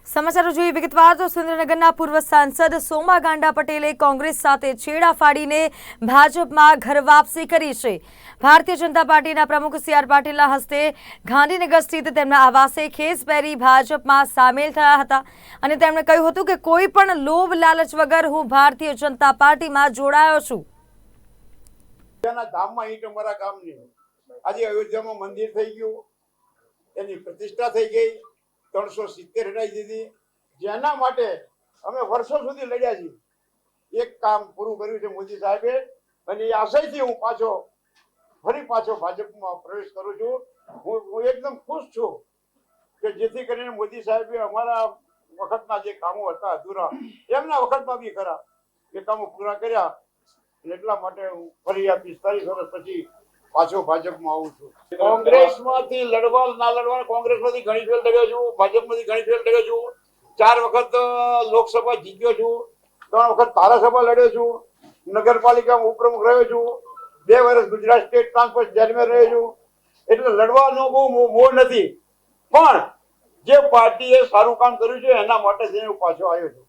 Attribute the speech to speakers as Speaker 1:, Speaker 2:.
Speaker 1: સમાચારો જોઈએ વિગતવાર તો સુરેન્દ્રનગરના પૂર્વ સાંસદ સોમા ગાંડા પટેલે કોંગ્રેસ સાથે છેડા ફાડીને ભાજપમાં ઘર વાપસી કરી છે। ભારતીય જનતા પાર્ટીના પ્રમુખ સી આર પાટીલના હસ્તે ગાંધીનગર સ્થિત તેમના આવાસે ખેસ પહેરી ભાજપમાં સામેલ થયા હતા અને તેમણે કહ્યું હતું કે કોઈ પણ લોભ લાલચ વગર હું ભારતીય જનતા પાર્ટીમાં જોડાયો છું।
Speaker 2: ધામમાં ઈંટ અમારા ગામની આજે અયોધ્યામાં મંદિર થઈ ગયું, એની પ્રતિષ્ઠા થઈ ગઈ, 370 હટાવી દીધી, જેના માટે અમે વર્ષો સુધી લડ્યા છીએ। એક કામ પૂરું કર્યું છે મોદી સાહેબે અને એ આશયથી હું ફરી પાછો ભાજપમાં પ્રવેશ કરું છું। હું એકદમ ખુશ છું કે જેથી કરીને મોદી સાહેબે અમારા વખતના જે કામો હતા અધૂરા એમના વખતમાં બી ખરા એ કામો પૂરા કર્યા। એટલા માટે હું ફરી આ 45 વર્ષ પછી પાછો ભાજપમાં આવું છું। કોંગ્રેસમાંથી લડવા ના લડવા, કોંગ્રેસમાંથી ઘણી ફેર લડ્યો છું, ભાજપમાંથી ઘણી ફેર લડ્યો છું, 4 વખત લોકસભા જીત્યો છું, 3 વખત ધારાસભા લડ્યો છું, નગરપાલિકામાં ઉપપ્રમુખ રહ્યો છું, 2 વર્ષ ગુજરાત સ્ટેટ ટ્રાન્સપોર્ટ જેલમાં રહ્યો છું। એટલે લડવાનો બહુ મોહ નથી, પણ જે પાર્ટીએ સારું કામ કર્યું છે એના માટે હું પાછો આવ્યો છું।